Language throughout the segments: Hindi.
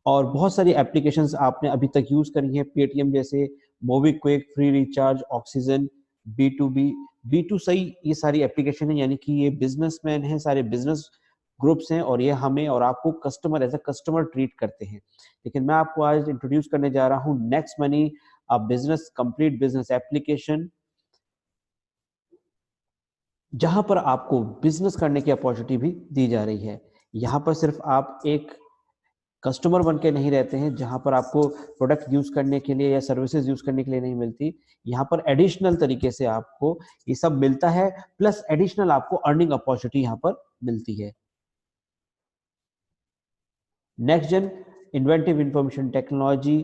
और बहुत सारी एप्लीकेशंस आपने अभी तक यूज करी हैं, पेटीएम जैसे, MobiKwik, free recharge, oxygen, B2B, बी2सी, ये सारी एप्लीकेशन है, यानी कि ये बिजनेसमैन हैं, सारे बिजनेस ग्रुप्स हैं, और ये हमें और आपको customer as a customer treat करते हैं। लेकिन मैं आपको आज इंट्रोड्यूस करने जा रहा हूँ next money, a business complete business application, जहां पर आपको बिजनेस करने की अपॉर्चुनिटी भी दी जा रही है। यहाँ पर सिर्फ आप एक कस्टमर बन के नहीं रहते हैं, जहां पर आपको प्रोडक्ट यूज करने के लिए या सर्विसेज यूज करने के लिए नहीं मिलती, यहाँ पर एडिशनल तरीके से आपको ये सब मिलता है, प्लस एडिशनल आपको अर्निंग अपॉर्चुनिटी यहाँ पर मिलती है। Next gen inventive information technology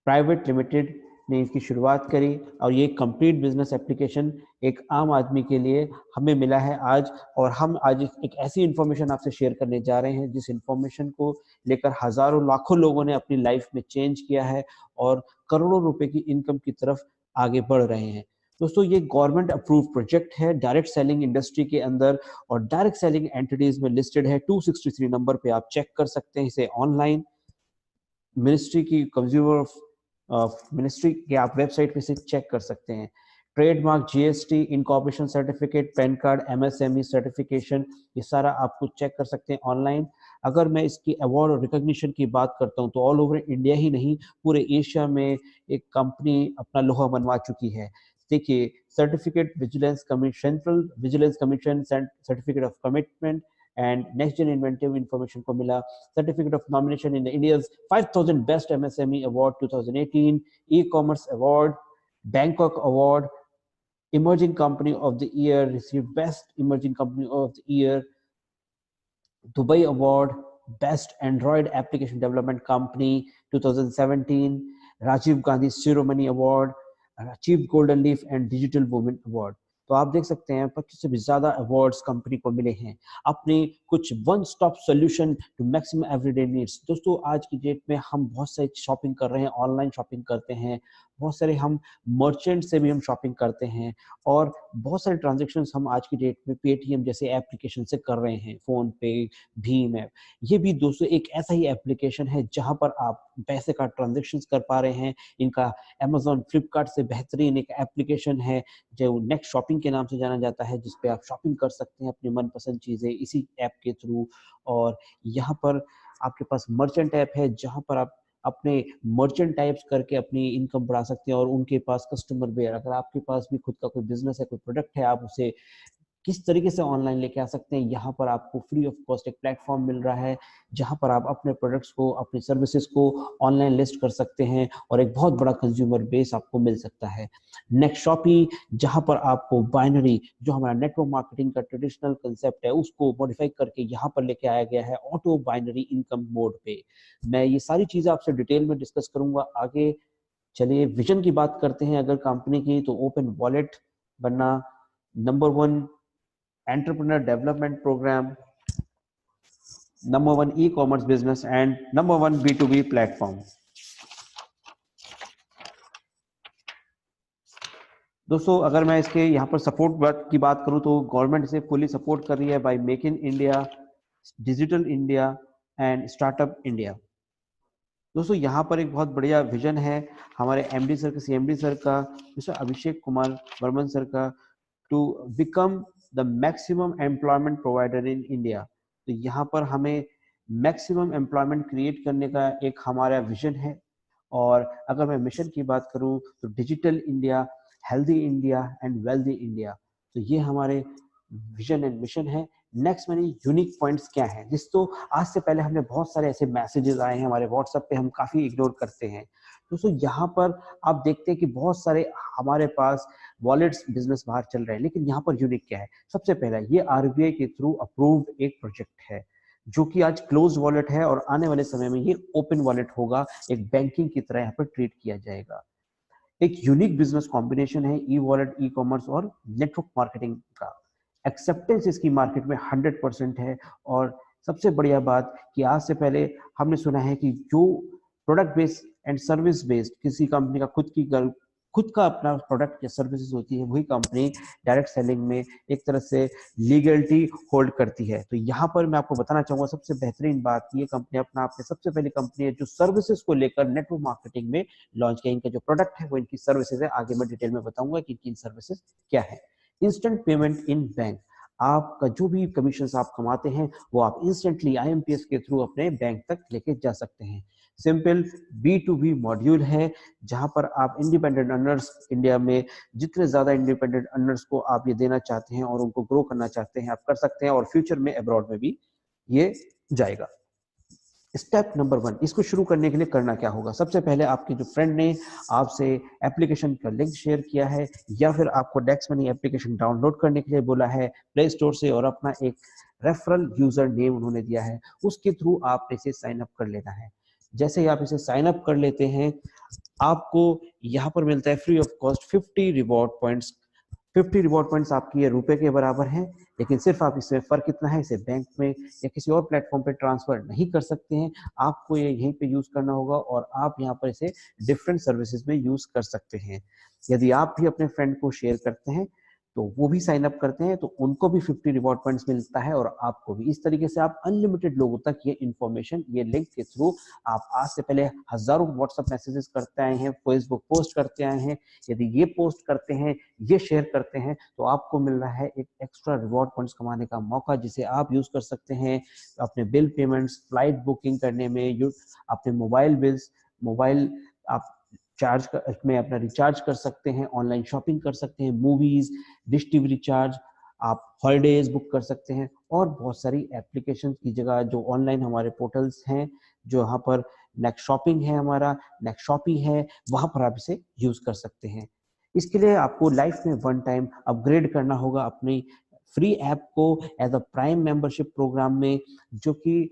private limited ने इसकी शुरुआत करी, और ये कंप्लीट बिजनेस एप्लीकेशन एक आम आदमी के लिए हमें मिला है आज। और हम आज एक ऐसी इंफॉर्मेशन आपसे शेयर करने जा रहे हैं जिस इंफॉर्मेशन को लेकर हजारों लाखों लोगों ने अपनी लाइफ में चेंज किया है और करोड़ों रुपए की इनकम की तरफ आगे बढ़ रहे हैं। दोस्तों, ये गवर्नमेंट अप्रूव प्रोजेक्ट है डायरेक्ट सेलिंग इंडस्ट्री के अंदर, और डायरेक्ट सेलिंग एंटिटीज में लिस्टेड है। 263 नंबर पे आप चेक कर सकते हैं इसे ऑनलाइन, मिनिस्ट्री की कंज्यूमर मिनिस्ट्री के आप वेबसाइट पे से चेक कर सकते हैं। Trademark, GST, incorporation certificate, pan card, MSME certification, ये सारा आपको चेक कर सकते हैं ऑनलाइन। अगर मैं इसकी अवार्ड और रिकॉग्निशन की बात करता हूं तो ऑल ओवर इंडिया ही नहीं, पूरे एशिया में एक कंपनी अपना लोहा मनवा चुकी है। देखिए, certificate vigilance commission, central vigilance commission certificate of commitment and next gen inventive information को मिला certificate of nomination in India's 5000 best MSME award 2018, e commerce award, Bangkok award, emerging company of the year, receive best emerging company of the year, Dubai award, best Android application development company 2017, Rajiv Gandhi Shiromani award, chief golden leaf and digital women award. तो आप देख सकते हैं 25 से भी ज्यादा अवार्ड्स कंपनी को मिले हैं अपने कुछ one stop solution to maximum everyday needs. दोस्तों, आज की डेट में हम बहुत सारी शॉपिंग कर रहे हैं, ऑनलाइन शॉपिंग करते हैं, बहुत सारे हम मर्चेंट से भी हम शॉपिंग करते हैं, और बहुत सारे ट्रांजेक्शन्स हम आज की डेट में पेटीएम जैसे एप्लीकेशन से कर रहे हैं, फोन पे, भीम ऐप। ये भी दोस्तों एक ऐसा ही एप्लीकेशन है जहां पर आप पैसे का ट्रांजेक्शन्स कर पा रहे हैं। इनका अमेजॉन, फ्लिपकार्ट से बेहतरीन एक एप्लीकेशन है जो नेक्स्ट शॉपिंग के नाम से जाना जाता है, जिसपे आप शॉपिंग कर सकते हैं अपनी मनपसंद चीजें इसी ऐप के थ्रू। और यहाँ पर आपके पास मर्चेंट ऐप है जहां पर आप अपने मर्चेंट टाइप्स करके अपनी इनकम बढ़ा सकते हैं, और उनके पास कस्टमर बेयर, अगर आपके पास भी खुद का कोई बिजनेस है, कोई प्रोडक्ट है, आप उसे किस तरीके से ऑनलाइन लेके आ सकते हैं। यहाँ पर आपको फ्री ऑफ कॉस्ट एक प्लेटफॉर्म मिल रहा है जहाँ पर आप अपने प्रोडक्ट्स को, अपनी सर्विसेज को ऑनलाइन लिस्ट कर सकते हैं, और एक बहुत बड़ा कंज्यूमर बेस आपको मिल सकता है। नेक्स्ट शॉपी, जहाँ पर आपको बाइनरी, जो हमारा नेटवर्क मार्केटिंग का ट्रेडिशनल कंसेप्ट है, उसको मॉडिफाई करके यहाँ पर लेके आया गया है ऑटो बाइनरी इनकम मोड पे। मैं ये सारी चीजें आपसे डिटेल में डिस्कस करूंगा आगे। चलिए विजन की बात करते हैं अगर कंपनी की, तो ओपन वॉलेट बनना, number 1 entrepreneur development program, number 1 e commerce business, and number 1 B2B platform. दोस्तों, अगर मैं इसके यहाँ पर सपोर्ट की बात करूँ तो गवर्नमेंट इसे फुली सपोर्ट कर रही है by make in India, digital India and startup India. दोस्तों, यहाँ पर एक बहुत बढ़िया विजन है हमारे एमडी सर का, सीएमडी सर का, मिस्टर अभिषेक कुमार वर्मन सर का, to become the maximum employment provider in India. तो यहाँ पर हमें मैक्सिमम एम्प्लॉयमेंट क्रिएट करने का एक हमारा विजन है। और अगर मैं मिशन की बात करूँ तो digital India, healthy India and wealthy India. तो ये हमारे विजन एंड मिशन है। नेक्स्ट मनी यूनिक पॉइंट्स क्या है, जिस तो आज से पहले हमने बहुत सारे ऐसे मैसेजेस आए हैं हमारे व्हाट्सएप पे, हम काफी इग्नोर करते हैं। दोस्तों, यहाँ पर आप देखते हैं कि बहुत सारे हमारे पास वॉलेट्स बिजनेस बाहर चल रहे हैं, लेकिन यहाँ पर यूनिक क्या है? सबसे पहला, ये आरबीआई के थ्रू अप्रूव्ड एक प्रोजेक्ट है जो कि आज क्लोज वॉलेट है, और आने वाले समय में ये ओपन वॉलेट होगा, एक बैंकिंग की तरह यहाँ पर ट्रीट किया जाएगा। एक यूनिक बिजनेस कॉम्बिनेशन है ई वॉलेट, ई कॉमर्स और नेटवर्क मार्केटिंग का। एक्सेप्टेंस इसकी मार्केट में 100% है। और सबसे बढ़िया बात कि आज से पहले हमने सुना है कि जो product based and service based किसी कंपनी का खुद की खुद का अपना प्रोडक्ट या सर्विसेज होती है, वही कंपनी डायरेक्ट सेलिंग में एक तरह से लीगलिटी होल्ड करती है। तो यहाँ पर मैं आपको बताना चाहूंगा सबसे बेहतरीन बात, ये कंपनी अपना आप में सबसे पहली कंपनी है जो सर्विसेज को लेकर नेटवर्क मार्केटिंग में लॉन्च किया। इनका जो प्रोडक्ट है वो इनकी सर्विसेज है, आगे मैं डिटेल में बताऊंगा कि इनकी सर्विसेज क्या है। इंस्टेंट पेमेंट इन बैंक, आपका जो भी कमीशन आप कमाते हैं वो आप इंस्टेंटली आईएमपीएस के थ्रू अपने बैंक तक लेके जा सकते हैं। सिंपल B2B मॉड्यूल है जहां पर आप इंडिपेंडेंट अर्नर्स, इंडिया में जितने ज्यादा इंडिपेंडेंट अर्नर्स को आप ये देना चाहते हैं और उनको ग्रो करना चाहते हैं आप कर सकते हैं, और फ्यूचर में अब्रॉड में भी ये जाएगा। स्टेप नंबर 1, इसको शुरू करने के लिए करना क्या होगा। सबसे पहले आपके जो फ्रेंड ने आपसे एप्लीकेशन का लिंक शेयर किया है या फिर आपको डेक्स मनी एप्लीकेशन डाउनलोड करने के लिए बोला है प्ले स्टोर से, और अपना एक रेफरल यूजर नेम उन्होंने दिया है, उसके थ्रू आप इसे साइन अप कर लेना है। जैसे ही आप इसे साइन अप कर लेते हैं, आपको यहाँ पर मिलता है free of cost 50 reward points. 50 reward points आपकी ये रुपए के बराबर है, लेकिन सिर्फ आप इसमें फर्क इतना है, इसे बैंक में या किसी और प्लेटफॉर्म पे ट्रांसफर नहीं कर सकते हैं, आपको ये यहीं पे यूज करना होगा और आप यहाँ पर इसे डिफरेंट सर्विसेज में यूज कर सकते हैं। यदि आप भी अपने फ्रेंड को शेयर करते हैं तो वो भी साइन अप करते हैं तो उनको भी 50 रिवॉर्ड पॉइंट्स मिलता है और आपको भी। इस तरीके से आप अनलिमिटेड लोगों तक ये इंफॉर्मेशन, ये लिंक के थ्रू, आप आज से पहले हजारों व्हाट्सएप मैसेजेस करते आए हैं, फेसबुक पोस्ट करते आए हैं, यदि ये पोस्ट करते हैं, ये शेयर करते हैं तो आपको मिल रहा है एक एक्स्ट्रा रिवॉर्ड पॉइंट्स कमाने का मौका, जिसे आप यूज कर सकते हैं अपने बिल पेमेंट्स, फ्लाइट बुकिंग करने में, अपने मोबाइल बिल्स, मोबाइल आप चार्ज में अपना रिचार्ज कर सकते हैं, ऑनलाइन शॉपिंग कर सकते हैं, मूवीज, डिश टीवी रिचार्ज, आप हॉलीडेज बुक कर सकते हैं, और बहुत सारी एप्लीकेशन की जगह जो ऑनलाइन हमारे पोर्टल्स हैं, जो यहाँ पर नेक्स्ट शॉपिंग है, हमारा नेक्स्ट शॉपिंग है, वहां पर आप इसे यूज कर सकते हैं। इसके लिए आपको लाइफ में 1 टाइम अपग्रेड करना होगा अपनी फ्री ऐप को as a prime membership program में, जो कि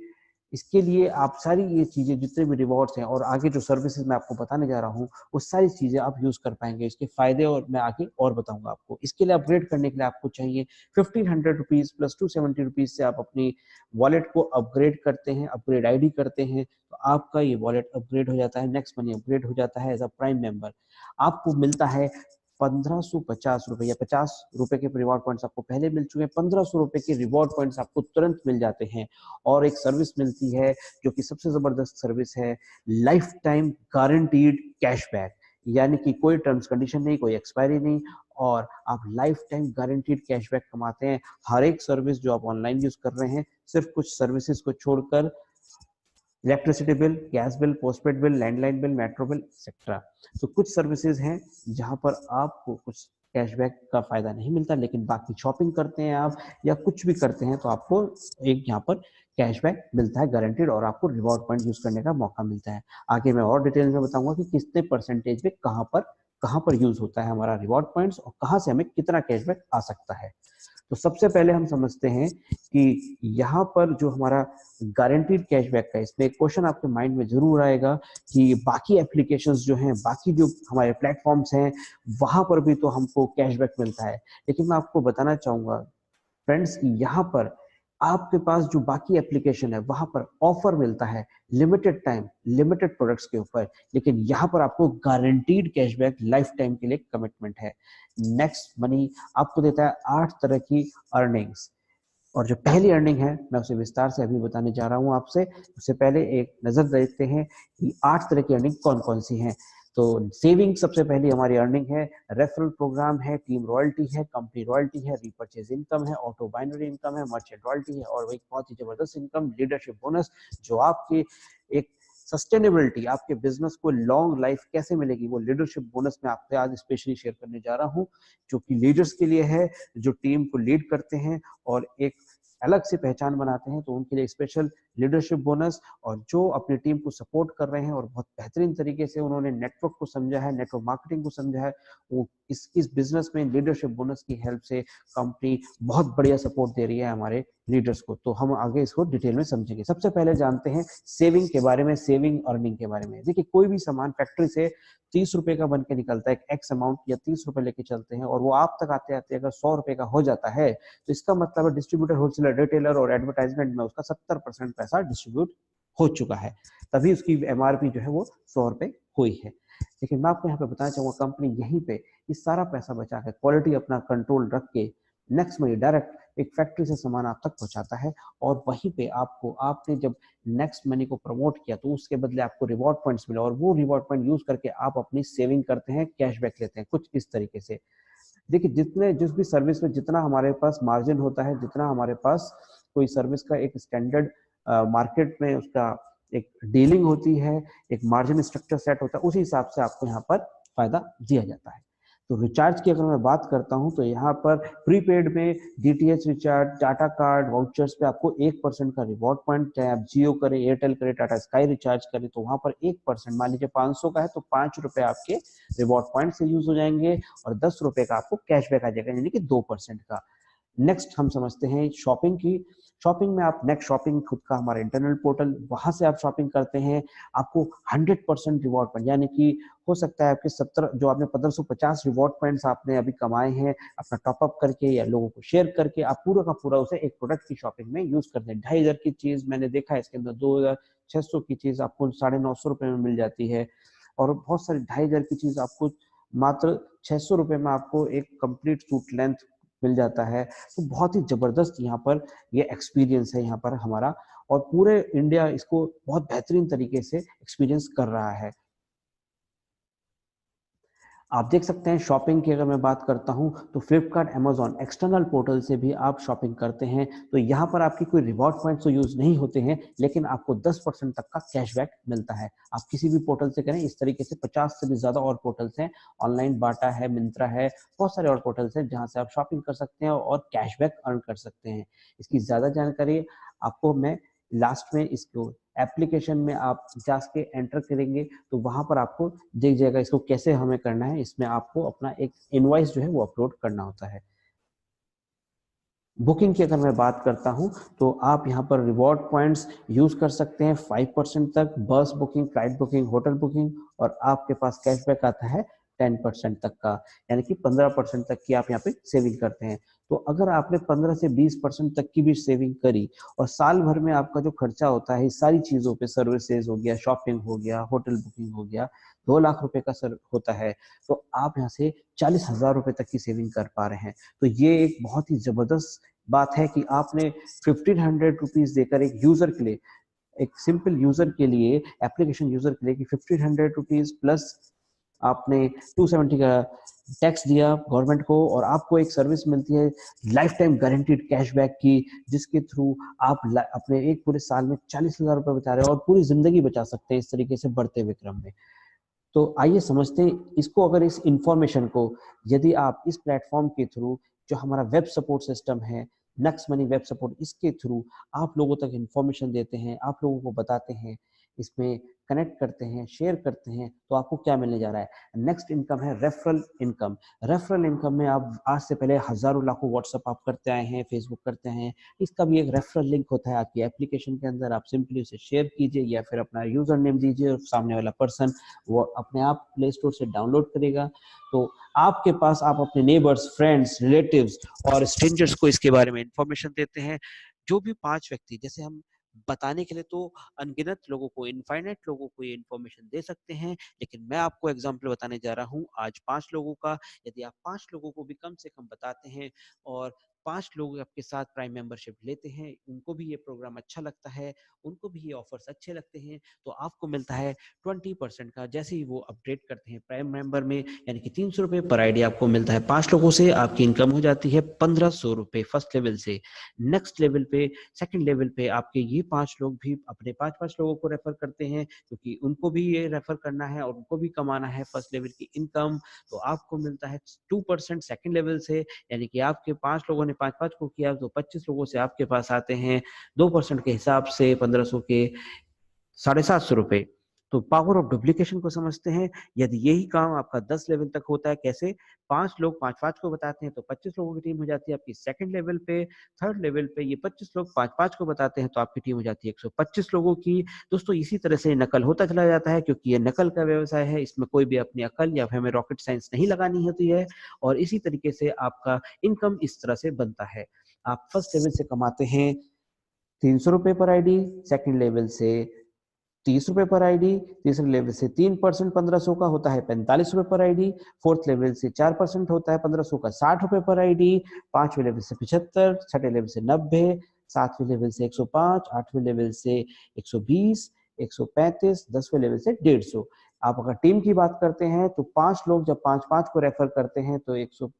इसके लिए आप सारी ये चीजें, जितने भी रिवॉर्ड्स हैं और आगे जो सर्विसेज मैं आपको बताने जा रहा हूँ, वो सारी चीजें आप यूज कर पाएंगे। इसके फायदे और मैं आगे और बताऊंगा आपको। इसके लिए अपग्रेड करने के लिए आपको चाहिए 1500 रुपीज प्लस 270 रुपीज से आप अपनी वॉलेट को अपग्रेड करते हैं, अपग्रेड आईडी करते हैं, तो आपका ये वॉलेट अपग्रेड हो जाता है, नेक्स्ट मनी अपग्रेड हो जाता है एज अ प्राइम मेंबर। आपको मिलता है 1550 रुपए या 50 रुपए के रिवॉर्ड पॉइंट्स आपको पहले मिल चुके हैं, 1500 रुपए के रिवॉर्ड पॉइंट्स आपको तुरंत मिल जाते हैं। और एक सर्विस मिलती है जो कि सबसे जबरदस्त सर्विस है, लाइफ टाइम गारंटीड कैशबैक, यानी कि कोई टर्म्स कंडीशन नहीं, कोई एक्सपायरी नहीं, और आप लाइफ टाइम गारंटीड कैशबैक कमाते हैं हर एक सर्विस जो आप ऑनलाइन यूज कर रहे हैं, सिर्फ कुछ सर्विसेज को छोड़कर, electricity bill, gas bill, postpaid bill, landline bill, metro bill etcetera. तो कुछ सर्विसेज हैं जहां पर आपको कुछ कैशबैक का फायदा नहीं मिलता, लेकिन बाकी शॉपिंग करते हैं आप या कुछ भी करते हैं तो आपको एक यहाँ पर कैशबैक मिलता है गारंटीड, और आपको रिवॉर्ड पॉइंट यूज करने का मौका मिलता है। आगे मैं और डिटेल में बताऊंगा कि कितने परसेंटेज में कहाँ पर यूज होता है हमारा रिवॉर्ड पॉइंट्स, और कहाँ से हमें कितना कैशबैक आ सकता है। तो सबसे पहले हम समझते हैं कि यहाँ पर जो हमारा गारंटीड कैशबैक का, इसमें एक क्वेश्चन आपके माइंड में जरूर आएगा कि बाकी एप्लीकेशंस जो हैं, बाकी जो हमारे प्लेटफॉर्म्स हैं, वहां पर भी तो हमको कैशबैक मिलता है। लेकिन मैं आपको बताना चाहूंगा फ्रेंड्स कि यहाँ पर आपके पास जो बाकी एप्लीकेशन है वहां पर ऑफर मिलता है लिमिटेड टाइम, लिमिटेड प्रोडक्ट्स के ऊपर, लेकिन यहाँ पर आपको गारंटीड कैशबैक लाइफ टाइम के लिए कमिटमेंट है। नेक्स्ट मनी आपको देता है 8 तरह की अर्निंग्स, और जो पहली अर्निंग है मैं उसे विस्तार से अभी बताने जा रहा हूं आपसे। उससे पहले एक नजर देखते हैं कि 8 तरह की अर्निंग कौन कौन सी हैं। तो सेविंग सबसे पहली हमारी अर्निंग है, रेफरल प्रोग्राम है, टीम रॉयल्टी है, कंपनी रॉयल्टी है, रीपर्चेज इनकम है, ऑटो बाइनरी इनकम है, मर्चेंट रॉयल्टी है, और एक बहुत ही जबरदस्त इनकम लीडरशिप बोनस, जो आपकी एक सस्टेनेबिलिटी, आपके बिजनेस को लॉन्ग लाइफ कैसे मिलेगी, वो लीडरशिप बोनस में आपसे आज स्पेशली शेयर करने जा रहा हूं, जो कि लीडर्स के लिए है, जो टीम को लीड करते हैं और एक अलग से पहचान बनाते हैं, तो उनके लिए स्पेशल लीडरशिप बोनस। और जो अपनी टीम को सपोर्ट कर रहे हैं और बहुत बेहतरीन तरीके से उन्होंने नेटवर्क को समझा है, नेटवर्क मार्केटिंग को समझा है, वो इस बिजनेस में लीडरशिप बोनस की हेल्प से कंपनी बहुत बढ़िया सपोर्ट दे रही है हमारे लीडर्स को। तो हम आगे इसको डिटेल में समझेंगे। सबसे पहले जानते हैं सेविंग के बारे में, सेविंग अर्निंग के बारे में। देखिए, कोई भी सामान फैक्ट्री से 30 रुपए का बन के निकलता है, एक एक्स अमाउंट या 30 रुपए लेके चलते हैं, और वो आप तक आते आते अगर 100 रुपए का हो जाता है, तो इसका मतलब है डिस्ट्रीब्यूटर, होलसेलर, रिटेलर और एडवर्टाइजमेंट में उसका 70% पैसा डिस्ट्रीब्यूट हो चुका है, तभी उसकी एमआरपी जो है वो 100 रुपए हुई है। लेकिन मैं आपको यहाँ पे बताना चाहूँगा, कंपनी यहीं पे ये सारा पैसा बचा के, क्वालिटी अपना कंट्रोल रख के, नेक्स्ट मनी डायरेक्ट एक फैक्ट्री से सामान आप तक पहुंचाता है, और वहीं पे आपको, आपने जब नेक्स्ट मनी को प्रमोट किया तो उसके बदले आपको रिवॉर्ड पॉइंट्स मिले, और वो रिवॉर्ड पॉइंट यूज करके आप अपनी सेविंग करते हैं, कैशबैक लेते हैं, कुछ इस तरीके से। देखिए, जितने जिस भी सर्विस में जितना हमारे पास मार्जिन होता है, जितना हमारे पास कोई सर्विस का एक स्टैंडर्ड मार्केट में उसका एक डीलिंग होती है, एक मार्जिन स्ट्रक्चर सेट होता है, उसी हिसाब से आपको यहाँ पर फायदा दिया जाता है। तो रिचार्ज की अगर मैं बात करता हूं तो यहाँ पर प्रीपेड में DTH recharge, Tata card, vouchers पे आपको 1% का रिवॉर्ड पॉइंट, चाहे आप जियो करें, एयरटेल करें, टाटा स्काई रिचार्ज करें, तो वहां पर 1%, मान लीजिए 500 का है तो 5 रुपए आपके रिवॉर्ड पॉइंट से यूज हो जाएंगे, और 10 रुपए का आपको कैशबैक आ जाएगा, यानी कि 2% का। नेक्स्ट हम समझते हैं शॉपिंग की। शॉपिंग में आप नेक्स्ट शॉपिंग खुद का हमारा इंटरनल पोर्टल, वहां से आप शॉपिंग करते हैं, आपको 100% रिवॉर्ड पॉइंट, यानी कि हो सकता है आपके 17 जो आपने 1550 रिवॉर्ड पॉइंट्स आपने अभी कमाए हैं अपना टॉपअप करके या लोगों को शेयर करके, आप पूरा का पूरा उसे एक प्रोडक्ट की शॉपिंग में यूज करते हैं। 2500 की चीज मैंने देखा है इसके अंदर 2600 की चीज आपको 950 रुपए में मिल जाती है, और बहुत सारी 2500 की चीज आपको मात्र 600 रुपए में आपको एक कंप्लीट सूट लेंथ मिल जाता है। तो बहुत ही जबरदस्त यहाँ पर ये एक्सपीरियंस है यहाँ पर हमारा, और पूरे इंडिया इसको बहुत बेहतरीन तरीके से एक्सपीरियंस कर रहा है। आप देख सकते हैं शॉपिंग की अगर मैं बात करता हूं तो फ्लिपकार्ट, अमेजॉन एक्सटर्नल पोर्टल से भी आप शॉपिंग करते हैं, तो यहाँ पर आपकी कोई रिवॉर्ड पॉइंट्स तो यूज नहीं होते हैं, लेकिन आपको 10% तक का कैशबैक मिलता है। आप किसी भी पोर्टल से करें, इस तरीके से 50 से भी ज्यादा और पोर्टल्स हैं, ऑनलाइन बाटा है, मिंत्रा है, बहुत सारे और पोर्टल्स हैं जहां से आप शॉपिंग कर सकते हैं और कैशबैक अर्न कर सकते हैं। इसकी ज्यादा जानकारी आपको मैं लास्ट में, इसको एप्लीकेशन में आप जाके एंटर करेंगे तो वहां पर आपको दिख जाएगा इसको कैसे हमें करना है। इसमें आपको अपना एक इनवॉइस जो है वो अपलोड करना होता है। बुकिंग की अगर मैं बात करता हूं तो आप यहां पर रिवॉर्ड पॉइंट्स यूज कर सकते हैं 5% तक, बस booking, flight booking, hotel booking, और आपके पास कैशबैक आता है 10% तक का, यानी कि 15% तक की आप यहाँ पे सेविंग करते हैं। तो अगर आपने 15 से 20% तक की भी सेविंग करी, और साल भर में आपका जो खर्चा होता है इस सारी चीजों पे, सर्विसेज हो गया, शॉपिंग हो गया, होटल बुकिंग हो गया, 2 लाख रुपए का सर होता है, तो आप यहाँ से 40,000 रुपए तक की सेविंग कर पा रहे हैं। तो ये एक बहुत ही जबरदस्त बात है कि आपने 1500 रुपीज देकर एक यूजर के लिए, एक सिंपल यूजर के लिए, एप्लीकेशन यूजर के लिए, कि 1500 रुपीज प्लस आपने 270 का टैक्स दिया गवर्नमेंट को, और आपको एक सर्विस मिलती है लाइफ टाइम गारंटीड कैशबैक की, जिसके थ्रू आप अपने एक पूरे साल में 40,000 रुपए बचा रहे हो और पूरी जिंदगी बचा सकते हैं इस तरीके से बढ़ते हुए क्रम में। तो आइए समझते हैं इसको, अगर इस इंफॉर्मेशन को यदि आप इस प्लेटफॉर्म के थ्रू, जो हमारा वेब सपोर्ट सिस्टम है नेक्स्ट मनी वेब सपोर्ट, इसके थ्रू आप लोगों तक इंफॉर्मेशन देते हैं, आप लोगों को बताते हैं, इसमें कनेक्ट करते हैं, शेयर करते हैं, तो आपको क्या मिलने जा रहा है। नेक्स्ट इनकम है रेफरल इनकम। रेफरल इनकम में आप आज से पहले हजारों लाखों व्हाट्सएप आप करते आए हैं, फेसबुक करते हैं, इसका भी एक रेफरल लिंक होता है आपकी एप्लीकेशन के अंदर। आप सिंपली उसे शेयर कीजिए या फिर अपना यूजर नेम दीजिए, और सामने वाला पर्सन वो अपने आप प्ले स्टोर से डाउनलोड करेगा। तो आपके पास आप अपने नेबर्स, फ्रेंड्स, रिलेटिव्स और स्ट्रेंजर्स को इसके बारे में इंफॉर्मेशन देते हैं। जो भी 5 व्यक्ति, जैसे हम बताने के लिए तो अनगिनत लोगों को, इनफाइनाइट लोगों को ये इन्फॉर्मेशन दे सकते हैं, लेकिन मैं आपको एग्जाम्पल बताने जा रहा हूँ आज 5 लोगों का। यदि आप 5 लोगों को भी कम से कम बताते हैं, और 5 लोग आपके साथ प्राइम मेंबरशिप लेते हैं, उनको भी ये प्रोग्राम अच्छा लगता है, उनको भी ये ऑफर्स अच्छे लगते हैं, तो आपको मिलता है 20% का, जैसे ही वो अपडेट करते हैं प्राइम मेंबर में, यानी कि 300 रुपए पर आईडी आपको मिलता है। 5 लोगों से आपकी इनकम हो जाती है 1500 रुपए फर्स्ट लेवल से। नेक्स्ट लेवल पे, सेकंड लेवल पे आपके ये 5 लोग भी अपने 5-5 लोगों को रेफर करते हैं, क्योंकि उनको भी ये रेफर करना है और उनको भी कमाना है फर्स्ट लेवल की इनकम। तो आपको मिलता है 2% सेकंड लेवल से, यानी कि आपके 5 लोगों ने 5-5 को किया तो 25 लोगों से आपके पास आते हैं 2% के हिसाब से 1500 के 750 रुपए। तो पावर ऑफ डुप्लीकेशन को समझते हैं। यदि यही काम आपका 10 लेवल तक होता है, कैसे 5 लोग 5-5 को बताते हैं तो 25 लोगों की टीम हो जाती है आपकी सेकंड लेवल पे। थर्ड लेवल पे ये 25 लोग 5-5 को बताते हैं तो आपकी टीम हो जाती है 125 लोगों की। दोस्तों इसी तरह से नकल होता चला जाता है, क्योंकि ये नकल का व्यवसाय है, इसमें कोई भी अपनी अकल या हमें रॉकेट साइंस नहीं लगानी होती है, और इसी तरीके से आपका इनकम इस तरह से बनता है। आप फर्स्ट लेवल से कमाते हैं 300 रुपए पर आईडी, सेकंड लेवल से 30 रुपए पर आईडी, तीसरे लेवल से 3% 1500 का होता है 45 रुपए पर आईडी, फोर्थ लेवल से 4% होता है 1500 का 60 रुपए पर आईडी, पांचवें लेवल से 75, छठे लेवल से 90, सातवें लेवल से 105, आठवें लेवल से 120, 135, 10वें लेवल से 150। आप अगर टीम की बात करते हैं तो 5 लोग जब 5-5 को रेफर करते हैं तो 100,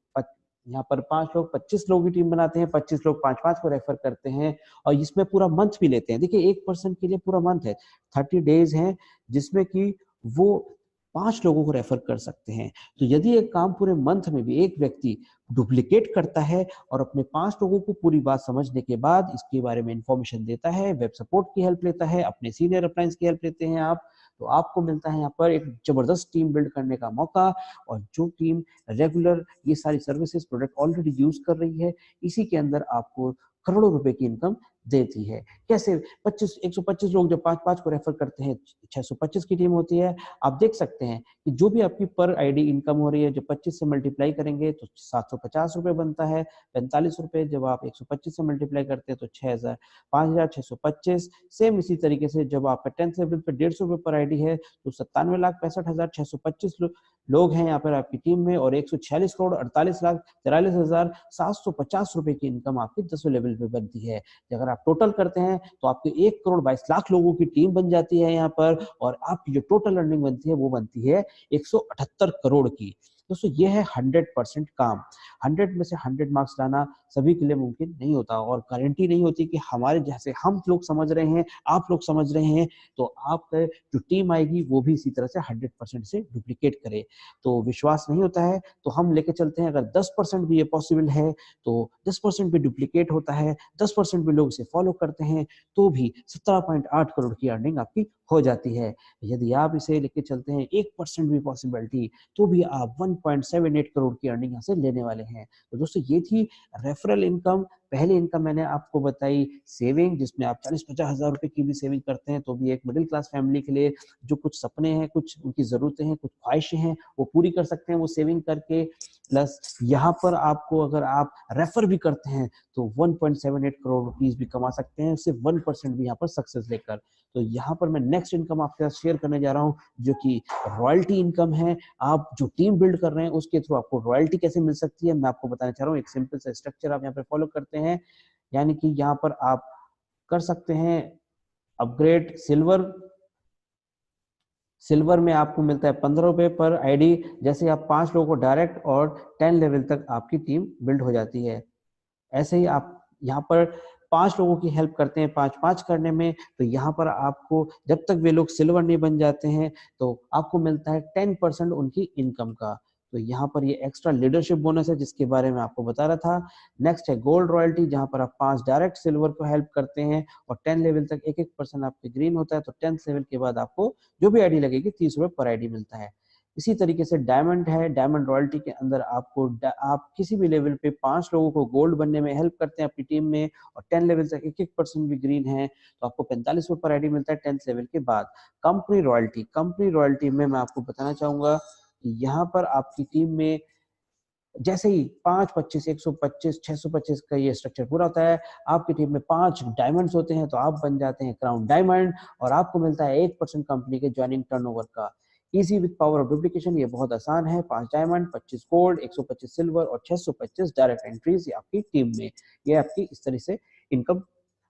यहाँ पर 5 लोग 25 लोग की टीम बनाते हैं, 25 लोग 5-5 को रेफर करते हैं और इसमें पूरा मंथ भी लेते हैं। देखिए 1% के लिए पूरा मंथ है, 30 डेज हैं जिसमें कि वो 5 लोगों को रेफर कर सकते हैं। तो यदि एक काम पूरे मंथ में भी एक व्यक्ति डुप्लीकेट करता है और अपने 5 लोगों को पूरी बात समझने के बाद इसके बारे में इंफॉर्मेशन देता है, वेब सपोर्ट की हेल्प लेता है, अपने सीनियर अप्लायंस की हेल्प लेते हैं आप, तो आपको मिलता है यहाँ पर एक जबरदस्त टीम बिल्ड करने का मौका। और जो टीम रेगुलर ये सारी सर्विसेज प्रोडक्ट ऑलरेडी यूज कर रही है, इसी के अंदर आपको करोड़ों रुपए की इनकम देती है। कैसे? 125 लोग जब 5-5 को रेफर करते हैं, 625 की टीम होती है। आप देख सकते हैं कि जो भी आपकी पर आईडी इनकम हो रही है, जब 25 से मल्टीप्लाई करेंगे तो 750 रुपए बनता है, 45 रुपए जब आप 125 से मल्टीप्लाई करते हैं तो 6000, 5625। सेम इसी तरीके से जब आपका 10th लेवल पे 150 रुपए पर आईडी है तो 97,65,625 लोग हैं यहाँ पर आपकी टीम में, और 146 करोड़ 48,43,750 रुपए की इनकम आपकी 10वें लेवल पे बनती है। अगर आप टोटल करते हैं तो आपके 1 करोड़ 22 लाख लोगों की टीम बन जाती है यहाँ पर, और आपकी जो टोटल अर्निंग बनती है वो बनती है 178 करोड़ की। दोस्तों ये है 100% काम। 100 में से 100 मार्क्स लाना सभी के लिए मुमकिन नहीं होता, और गारंटी नहीं होती कि हमारे जैसे हम लोग समझ रहे हैं, आप लोग समझ रहे हैं, तो आपका जो टीम आएगी वो भी इसी तरह से 100% से डुप्लीकेट करे। तो विश्वास नहीं होता है तो हम लेके चलते हैं, अगर 10% भी ये पॉसिबल है तो 10% भी डुप्लीकेट होता है, 10% भी लोग इसे फॉलो करते हैं तो भी 17.8 करोड़ की अर्निंग आपकी हो जाती है। यदि आप इसे लेके चलते हैं 1% भी पॉसिबिलिटी, तो भी आप 1.78 करोड़ की अर्निंग यहाँ से लेने वाले हैं। तो दोस्तों ये थी रेफरल इनकम। पहली इनकम मैंने आपको बताई सेविंग, जिसमें आप 40-50 हजार रुपए की भी सेविंग करते हैं तो भी एक मिडिल क्लास फैमिली के लिए जो कुछ सपने हैं, कुछ उनकी जरूरतें हैं, कुछ ख्वाहिशें हैं, वो पूरी कर सकते हैं वो सेविंग करके। प्लस यहाँ पर आपको अगर आप रेफर भी करते हैं तो 1.78 करोड़ रुपीस भी कमा सकते हैं, सिर्फ 1% भी यहाँ पर सक्सेस लेकर। तो यहाँ पर मैं नेक्स्ट इनकम आपके साथ शेयर करने जा रहा हूँ जो कि रॉयल्टी इनकम है। आप जो टीम बिल्ड कर रहे हैं उसके थ्रू आपको रॉयल्टी कैसे मिल सकती है मैं आपको बताना चाह रहा हूँ। एक सिंपल सा स्ट्रक्चर आप यहाँ पर फॉलो करते हैं, यानी कि यहाँ पर आप कर सकते हैं अपग्रेड सिल्वर में आपको मिलता है 15 रुपए पर आईडी। जैसे आप 5 लोगों को डायरेक्ट और 10 लेवल तक आपकी टीम बिल्ड हो जाती है। ऐसे ही आप यहाँ पर 5 लोगों की हेल्प करते हैं 5-5 करने में, तो यहाँ पर आपको जब तक वे लोग सिल्वर नहीं बन जाते हैं तो आपको मिलता है 10% उनकी इनकम का। तो यहाँ पर ये एक्स्ट्रा लीडरशिप बोनस है जिसके बारे में आपको बता रहा था। नेक्स्ट है गोल्ड रॉयल्टी, जहाँ पर आप 5 डायरेक्ट सिल्वर को हेल्प करते हैं और 10 लेवल तक 1-1% आपके ग्रीन होता है। तो 10th लेवल के बाद आपको जो भी आईडी लगेगी 30 रुपए पर आईडी मिलता है। इसी तरीके से डायमंड है, डायमंड रॉयल्टी के अंदर आपको आप किसी भी लेवल पे 5 लोगों को गोल्ड बनने में हेल्प करते हैं अपनी टीम में, और 10 लेवल तक 1-1% भी ग्रीन है तो आपको 45 रुपए पर आईडी मिलता है 10th लेवल के बाद। कंपनी रॉयल्टी में मैं आपको बताना चाहूंगा कि यहाँ पर आपकी टीम में जैसे ही 5-25, 125, 625 का ये स्ट्रक्चर पूरा होता है, आपकी टीम में 5 डायमंड्स होते हैं तो आप बन जाते हैं क्राउन डायमंड, और आपको मिलता है 8% कंपनी के ज्वाइनिंग टर्नओवर का। Easy with power of duplication, ये बहुत आसान है। 5 डायमंड, 25 गोल्ड, 125 सिल्वर और 625 डायरेक्ट एंट्रीज आपकी टीम में। ये आपकी इस तरह से इनकम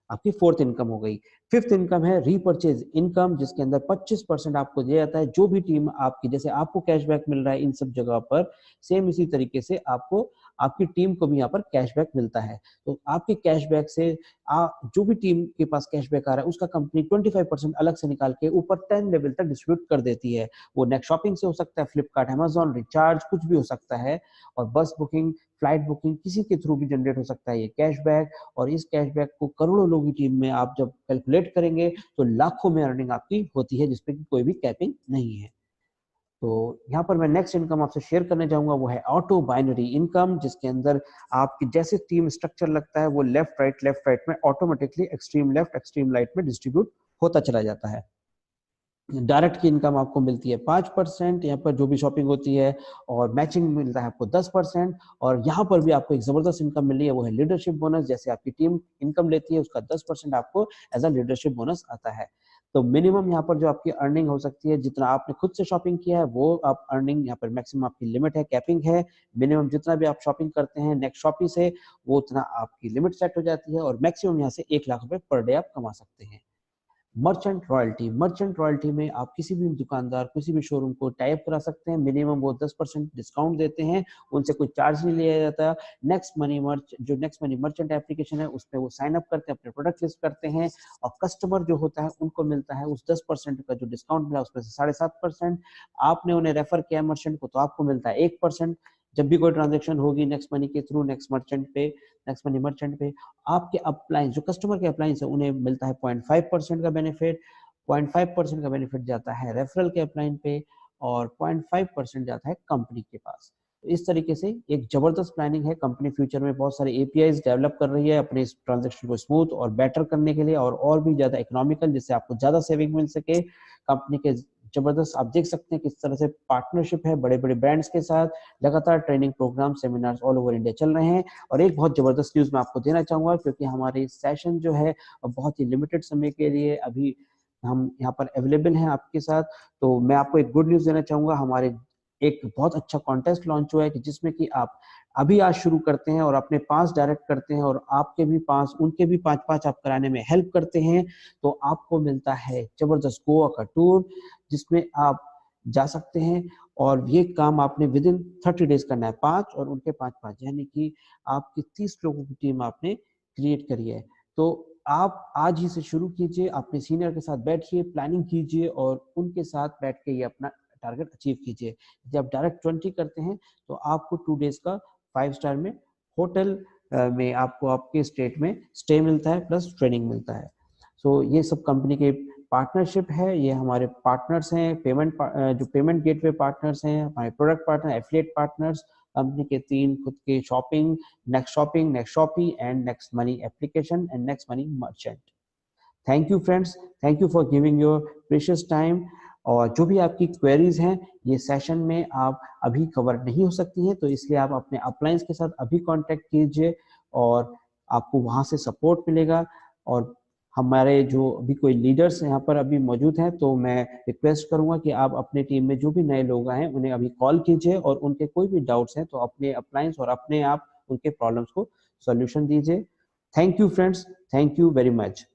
आपकी फोर्थ इनकम हो गई। फिफ्थ इनकम है रीपर्चेज इनकम, जिसके अंदर 25% आपको दिया जाता है। जो भी टीम आपकी, जैसे आपको कैशबैक मिल रहा है इन सब जगह पर, सेम इसी तरीके से आपको आपकी टीम को भी यहाँ पर कैशबैक मिलता है। तो आपके कैशबैक से जो भी टीम के पास कैशबैक आ रहा है उसका कंपनी 25% अलग से निकाल के ऊपर 10 लेवल तक डिस्ट्रीब्यूट कर देती है। वो नेक्स्ट शॉपिंग से हो सकता है, फ्लिपकार्ट, अमेजॉन, रिचार्ज, कुछ भी हो सकता है, और बस बुकिंग, फ्लाइट बुकिंग, किसी के थ्रू भी जनरेट हो सकता है ये कैशबैक। और इस कैशबैक को करोड़ों लोगों की टीम में आप जब कैलकुलेट करेंगे तो लाखों में अर्निंग आपकी होती है, जिसपे की कोई भी कैपिंग नहीं है। तो यहाँ पर मैं नेक्स्ट इनकम आपसे शेयर करने जाऊंगा, वो है ऑटो बाइनरी इनकम, जिसके अंदर आपकी जैसे टीम स्ट्रक्चर लगता है वो लेफ्ट राइट में automatically extreme left extreme right में डिस्ट्रीब्यूट होता चला जाता है। डायरेक्ट की इनकम आपको मिलती है 5%, यहाँ पर जो भी शॉपिंग होती है, और मैचिंग मिलता है आपको 10%। और यहाँ पर भी आपको एक जबरदस्त इनकम मिल रही है, वो है लीडरशिप बोनस। जैसे आपकी टीम इनकम लेती है उसका 10% आपको एज अ लीडरशिप बोनस आता है। तो मिनिमम यहाँ पर जो आपकी अर्निंग हो सकती है, जितना आपने खुद से शॉपिंग किया है वो आप अर्निंग यहाँ पर मैक्सिमम आपकी लिमिट है, कैपिंग है। मिनिमम जितना भी आप शॉपिंग करते हैं नेक्स्ट शॉपिंग से वो उतना आपकी लिमिट सेट हो जाती है और मैक्सिमम यहाँ से 1 लाख रुपए पर डे आप कमा सकते हैं। मर्चेंट रॉयल्टी में आप किसी भी दुकानदार, किसी भी शोरूम को टाइप करा सकते हैं। मिनिमम वो 10% डिस्काउंट देते हैं, उनसे कोई चार्ज नहीं लिया जाता। नेक्स्ट मनी मर्चेंट एप्लीकेशन है उस पर वो साइन अप करते हैं, अपने प्रोडक्ट लिस्ट करते हैं और कस्टमर जो होता है उनको मिलता है उस 10% का जो डिस्काउंट मिला उसमें से 7.5%। आपने उन्हें रेफर किया मर्चेंट को तो आपको मिलता है 1%। जब भी कोई ट्रांजेक्शन होगी नेक्स्ट मनी के थ्रू नेक्स्ट मनी मर्चेंट पे आपके अप्लायंस जो कस्टमर के अप्लायंस है उन्हें मिलता है 0.5% का बेनिफिट। 0.5% का बेनिफिट जाता है रेफरल के अप्लायंस पे और 0.5% जाता है कंपनी के पास। तो इस तरीके से एक जबरदस्त प्लानिंग है। कंपनी फ्यूचर में बहुत सारे एपीआईज डेवलप कर रही है अपने इस ट्रांजेक्शन को स्मूथ और बेटर करने के लिए और भी ज्यादा इकोनॉमिकल, जिससे आपको ज्यादा सेविंग मिल सके। कंपनी के जबरदस्त आप देख सकते हैं किस तरह से पार्टनरशिप है बड़े बड़े ब्रांड्स के साथ। लगातार training program seminars all over India चल रहे हैं। और एक बहुत जबरदस्त न्यूज मैं आपको देना चाहूंगा, क्योंकि हमारे सेशन जो है बहुत ही लिमिटेड समय के लिए अभी हम यहाँ पर अवेलेबल हैं आपके साथ। तो मैं आपको एक गुड न्यूज देना चाहूंगा। हमारे एक बहुत अच्छा कॉन्टेस्ट लॉन्च हुआ है कि जिसमें कि आप अभी आज शुरू करते हैं और अपने 5 डायरेक्ट करते हैं और आपके भी 5 उनके भी 5 आप कराने में हेल्प करते हैं, तो आपको मिलता है जबरदस्त गोवा का टूर, जिसमें आप जा सकते हैं। और ये काम आपने विद इन 30 डेज करना है, 5 और उनके 5 यानी कि आपकी 30 लोगों की टीम आपने क्रिएट करी है। तो आप आज ही से शुरू कीजिए, अपने सीनियर के साथ बैठिए, प्लानिंग कीजिए और उनके साथ बैठ के ये अपना टारगेट अचीव कीजिए। जब डायरेक्ट 20 करते हैं तो आपको 2 डेज का 5 स्टार में होटल में आपको आपके स्टेट में स्टे मिलता है प्लस ट्रेनिंग मिलता है। सो ये सब कंपनी के पार्टनरशिप है। ये हमारे पार्टनर्स हैं, जो पेमेंट गेटवे पार्टनर्स हैं, हमारे product partner, affiliate partners, company के 3 खुद के shopping, next shoppy and next money application and next money merchant. Thank you friends, thank you for giving your precious time. और जो भी आपकी क्वेरीज हैं ये सेशन में आप अभी कवर नहीं हो सकती हैं, तो इसलिए आप अपने अपलायंस के साथ अभी कांटेक्ट कीजिए और आपको वहां से सपोर्ट मिलेगा। और हमारे जो अभी कोई लीडर्स यहाँ पर अभी मौजूद हैं, तो मैं रिक्वेस्ट करूंगा कि आप अपने टीम में जो भी नए लोग हैं उन्हें अभी कॉल कीजिए और उनके कोई भी डाउट्स हैं तो अपने अपलायंस और अपने आप उनके प्रॉब्लम्स को सॉल्यूशन दीजिए। Thank you friends, thank you very much.